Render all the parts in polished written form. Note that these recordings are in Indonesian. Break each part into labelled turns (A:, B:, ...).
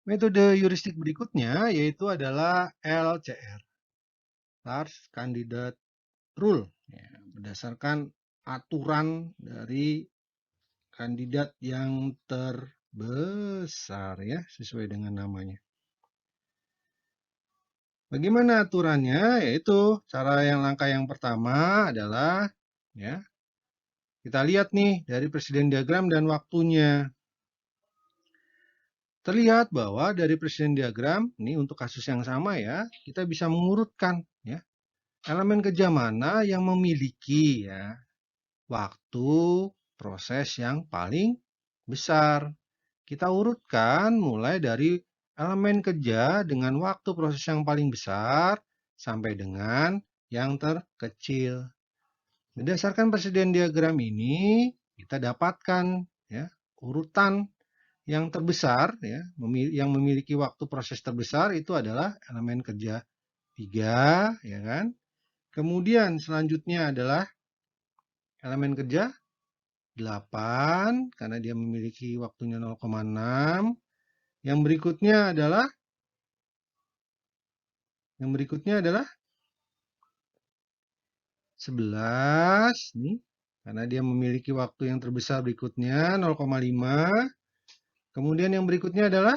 A: Metode heuristik berikutnya yaitu adalah LCR, Large Candidate Rule, ya, berdasarkan aturan dari kandidat yang terbesar, ya, sesuai dengan namanya. Bagaimana aturannya? Yaitu langkah yang pertama adalah, ya, kita lihat nih dari presiden diagram dan waktunya. Terlihat bahwa dari presiden diagram, ini untuk kasus yang sama ya, kita bisa mengurutkan ya, elemen kerja mana yang memiliki ya waktu proses yang paling besar. Kita urutkan mulai dari elemen kerja dengan waktu proses yang paling besar sampai dengan yang terkecil. Berdasarkan presiden diagram ini, kita dapatkan ya urutan yang terbesar ya, yang memiliki waktu proses terbesar itu adalah elemen kerja 3, ya kan? Kemudian selanjutnya adalah elemen kerja 8 karena dia memiliki waktunya 0,6. Yang berikutnya adalah 11 nih karena dia memiliki waktu yang terbesar berikutnya 0,5. Kemudian yang berikutnya adalah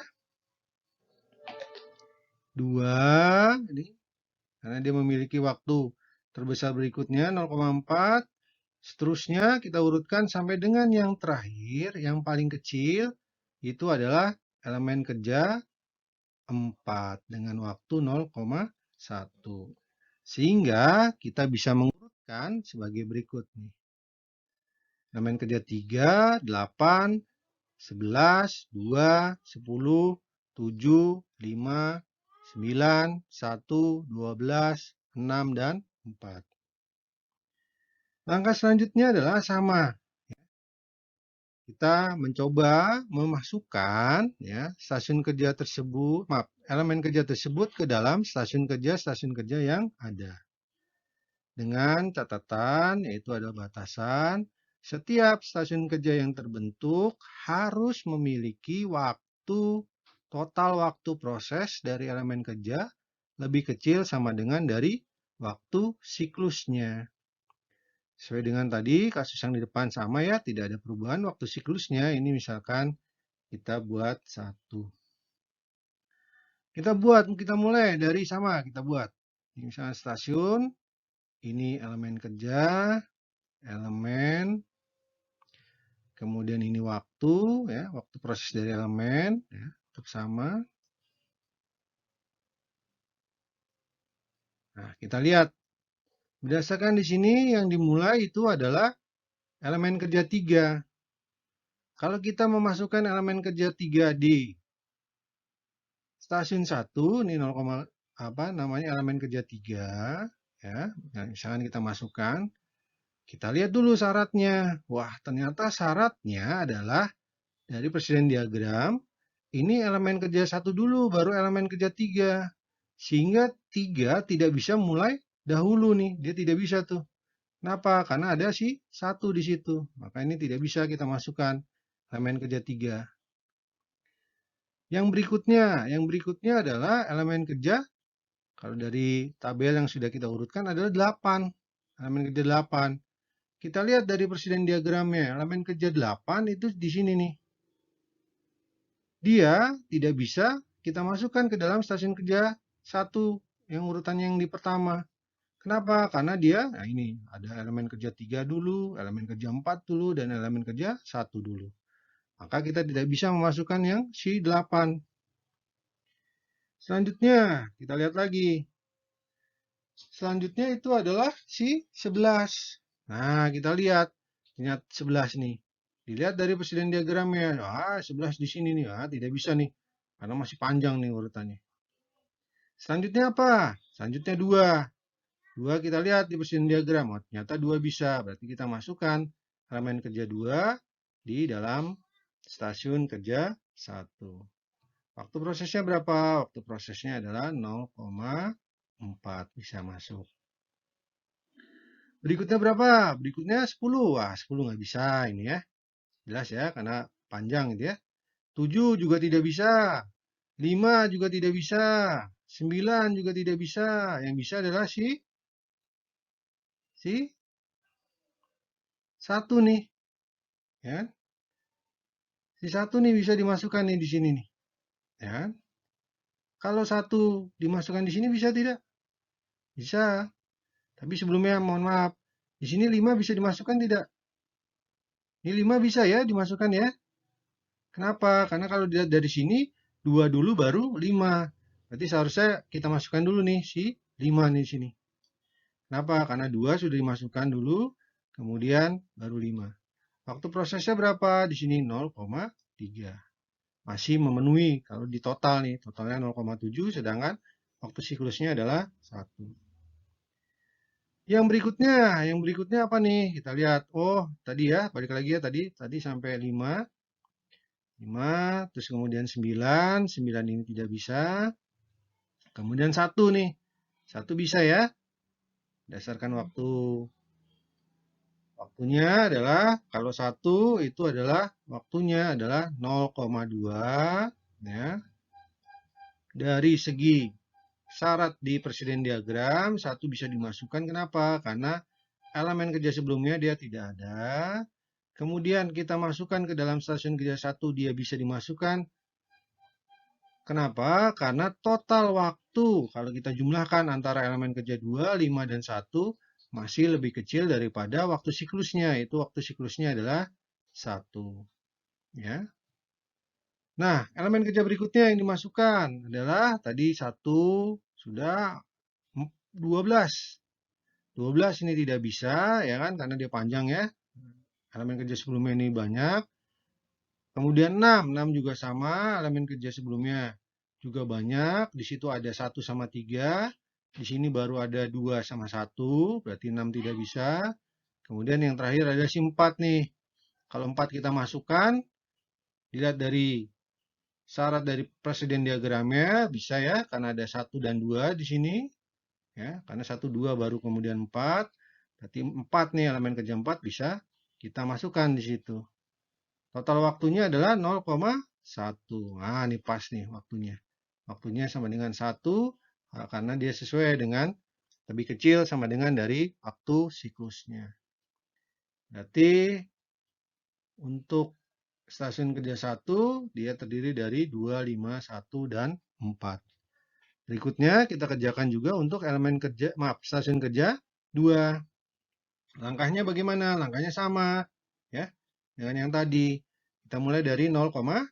A: 2 nih karena dia memiliki waktu terbesar berikutnya 0,4. Seterusnya kita urutkan sampai dengan yang terakhir, yang paling kecil, itu adalah elemen kerja 4 dengan waktu 0,1. Sehingga kita bisa mengurutkan sebagai berikut nih. Elemen kerja 3, 8, 11, 2, 10, 7, 5, 9, 1, 12, 6, dan 4. Langkah selanjutnya adalah sama. Kita mencoba memasukkan ya stasiun kerja tersebut, elemen kerja tersebut ke dalam stasiun kerja yang ada. Dengan catatan yaitu ada batasan, setiap stasiun kerja yang terbentuk harus memiliki total waktu proses dari elemen kerja lebih kecil sama dengan dari waktu siklusnya. Sesuai dengan tadi, kasus yang di depan sama ya, tidak ada perubahan waktu siklusnya. Ini misalkan kita buat 1. Kita mulai dari sama, kita buat. Ini misalnya stasiun, ini elemen kerja, elemen, kemudian ini waktu, ya, waktu proses dari elemen, ya, untuk sama. Nah, kita lihat. Berdasarkan di sini yang dimulai itu adalah elemen kerja 3. Kalau kita memasukkan elemen kerja 3 di stasiun 1, ini 0, apa namanya elemen kerja 3, ya. Nah, misalkan kita masukkan, kita lihat dulu syaratnya. Wah, ternyata syaratnya adalah dari presiden diagram, ini elemen kerja 1 dulu, baru elemen kerja 3. Sehingga 3 tidak bisa mulai dahulu nih, dia tidak bisa tuh. Kenapa? Karena ada si 1 di situ. Maka ini tidak bisa kita masukkan elemen kerja 3. Yang berikutnya adalah elemen kerja, kalau dari tabel yang sudah kita urutkan adalah 8. Elemen kerja 8. Kita lihat dari presiden diagramnya, elemen kerja 8 itu di sini nih. Dia tidak bisa kita masukkan ke dalam stasiun kerja 1 yang urutannya yang di pertama. Kenapa? Karena dia, nah ini, ada elemen kerja 3 dulu, elemen kerja 4 dulu, dan elemen kerja 1 dulu. Maka kita tidak bisa memasukkan yang si 8. Selanjutnya, kita lihat lagi. Selanjutnya itu adalah si 11. Nah, kita lihat. Ingat 11 nih. Dilihat dari presiden diagramnya. 11 di sini nih. Tidak bisa nih. Karena masih panjang nih urutannya. Selanjutnya apa? Selanjutnya 2. 2 kita lihat di presiden diagram. Ternyata 2 bisa. Berarti kita masukkan elemen kerja 2 di dalam stasiun kerja 1. Waktu prosesnya berapa? Waktu prosesnya adalah 0,4 bisa masuk. Berikutnya berapa? Berikutnya 10. Wah, 10 nggak bisa ini ya. Jelas ya, karena panjang gitu ya. 7 juga tidak bisa. 5 juga tidak bisa. 9 juga tidak bisa. Yang bisa adalah si 1 nih. Ya. Si 1 nih bisa dimasukkan nih di sini nih. Ya. Kalau 1 dimasukkan di sini bisa tidak? Bisa. Tapi sebelumnya mohon maaf. Di sini 5 bisa dimasukkan tidak? Ini 5 bisa ya dimasukkan ya. Kenapa? Karena kalau dilihat dari sini 2 dulu baru 5. Berarti seharusnya kita masukkan dulu nih si 5 nih di sini. Kenapa? Karena 2 sudah dimasukkan dulu, kemudian baru 5. Waktu prosesnya berapa? Di sini 0,3. Masih memenuhi kalau di total nih, totalnya 0,7 sedangkan waktu siklusnya adalah 1. Yang berikutnya apa nih? Kita lihat. Oh, tadi ya, balik lagi ya tadi sampai 5. 5, terus kemudian 9, 9 ini tidak bisa. Kemudian 1 nih. 1 bisa ya. Berdasarkan waktu. Waktunya adalah kalau 1 itu adalah waktunya adalah 0,2 ya. Dari segi syarat di presiden diagram, 1 bisa dimasukkan. Kenapa? Karena elemen kerja sebelumnya dia tidak ada. Kemudian kita masukkan ke dalam stasiun kerja 1, dia bisa dimasukkan. Kenapa? Karena total waktu, kalau kita jumlahkan antara elemen kerja 2, 5, dan 1, masih lebih kecil daripada waktu siklusnya. Itu waktu siklusnya adalah 1. Ya. Nah, elemen kerja berikutnya yang dimasukkan adalah tadi 1 sudah 12. 12 ini tidak bisa ya kan karena dia panjang ya. Elemen kerja sebelumnya ini banyak. Kemudian 6, 6 juga sama, elemen kerja sebelumnya juga banyak. Di situ ada 1 sama 3. Di sini baru ada 2 sama 1, berarti 6 tidak bisa. Kemudian yang terakhir ada si 4 nih. Kalau 4 kita masukkan, dilihat dari syarat dari presiden diagramnya, bisa ya, karena ada 1 dan 2 di sini. Ya, karena 1, 2 baru kemudian 4. Berarti 4 nih, elemen kerja 4 bisa kita masukkan di situ. Total waktunya adalah 0,1. Nah, ini pas nih waktunya. Waktunya sama dengan 1 karena dia sesuai dengan lebih kecil sama dengan dari waktu siklusnya. Berarti untuk stasiun kerja 1 dia terdiri dari 2, 5, 1, dan 4. Berikutnya kita kerjakan juga untuk elemen kerja, stasiun kerja 2. Langkahnya bagaimana? Langkahnya sama ya dengan yang tadi. Kita mulai dari 0,7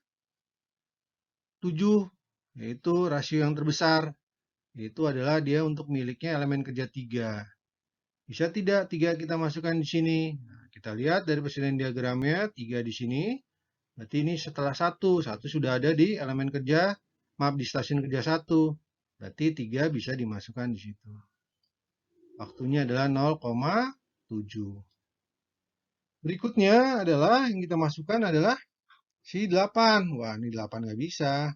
A: yaitu rasio yang terbesar. Itu adalah dia untuk miliknya elemen kerja 3. Bisa tidak 3 kita masukkan di sini? Nah, kita lihat dari presiden diagramnya 3 di sini. Berarti ini setelah 1. 1 sudah ada di elemen kerja, maaf di stasiun kerja 1. Berarti 3 bisa dimasukkan di situ. Waktunya adalah 0,7. Berikutnya adalah yang kita masukkan adalah si 8. Wah, ini 8 nggak bisa.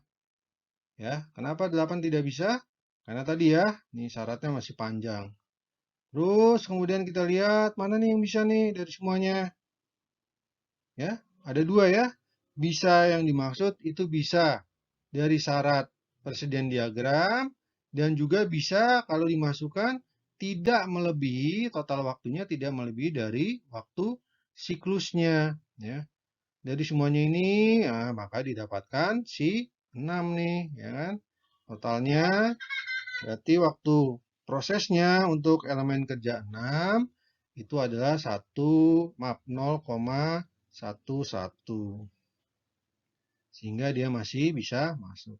A: Ya, kenapa 8 tidak bisa? Karena tadi ya, ini syaratnya masih panjang. Terus kemudian kita lihat mana nih yang bisa nih dari semuanya. Ya, ada 2 ya. Bisa yang dimaksud itu bisa dari syarat persediaan diagram dan juga bisa kalau dimasukkan tidak melebihi total waktunya tidak melebihi dari waktu siklusnya ya. Dari semuanya ini ya, maka didapatkan si 6 nih ya kan. Totalnya berarti waktu prosesnya untuk elemen kerja 6 itu adalah 0,11. Sehingga dia masih bisa masuk.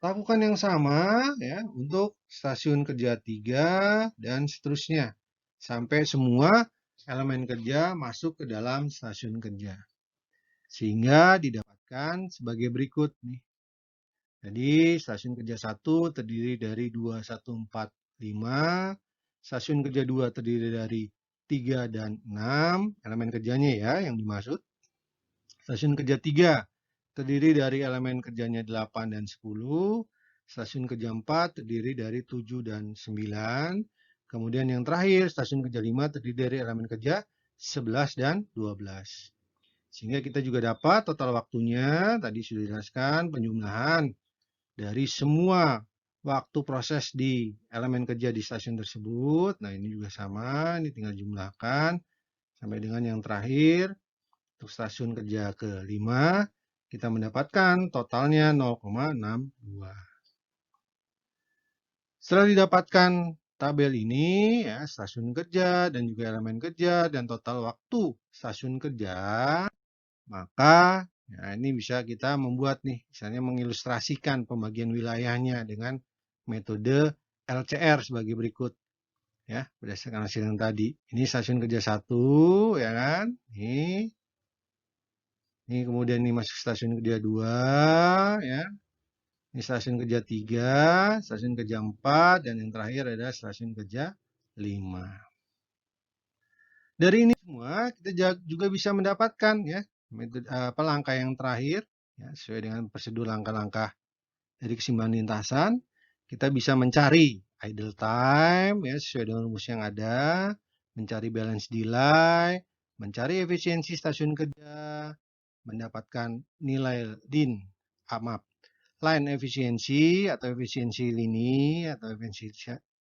A: Lakukan yang sama ya untuk stasiun kerja 3 dan seterusnya. Sampai semua elemen kerja masuk ke dalam stasiun kerja. Sehingga didapatkan sebagai berikut nih. Jadi stasiun kerja 1 terdiri dari 2, 1, 4, 5. Stasiun kerja 2 terdiri dari 3 dan 6. Elemen kerjanya ya yang dimaksud. Stasiun kerja 3 terdiri dari elemen kerjanya 8 dan 10. Stasiun kerja 4 terdiri dari 7 dan 9. Kemudian yang terakhir, stasiun kerja 5 terdiri dari elemen kerja 11 dan 12. Sehingga kita juga dapat total waktunya, tadi sudah dijelaskan, penjumlahan dari semua waktu proses di elemen kerja di stasiun tersebut. Nah, ini juga sama, ini tinggal jumlahkan sampai dengan yang terakhir. Untuk stasiun kerja ke-5, kita mendapatkan totalnya 0,62. Setelah didapatkan tabel ini, ya, stasiun kerja dan juga elemen kerja dan total waktu stasiun kerja, maka ya, ini bisa kita membuat nih, misalnya mengilustrasikan pembagian wilayahnya dengan metode LCR sebagai berikut. Ya, berdasarkan hasil yang tadi. Ini stasiun kerja 1, ya kan? Ini kemudian ini masuk stasiun kerja 2, ya. Ini stasiun kerja 3, stasiun kerja 4, dan yang terakhir adalah stasiun kerja 5. Dari ini semua kita juga bisa mendapatkan ya metode langkah yang terakhir ya, sesuai dengan prosedur langkah-langkah dari keseimbangan lintasan. Kita bisa mencari idle time ya sesuai dengan rumus yang ada, mencari balance delay, mencari efisiensi stasiun kerja, mendapatkan nilai DIN, maaf, line efisiensi atau efisiensi lini atau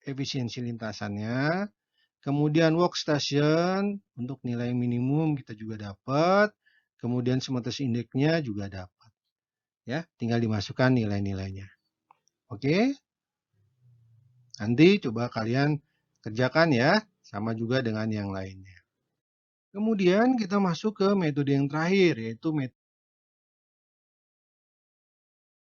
A: efisiensi lintasannya. Kemudian workstation untuk nilai minimum kita juga dapat. Kemudian smoothness index-nya juga dapat. Ya, tinggal dimasukkan nilai-nilainya. Oke. Nanti coba kalian kerjakan ya, sama juga dengan yang lainnya. Kemudian kita masuk ke metode yang terakhir, yaitu metode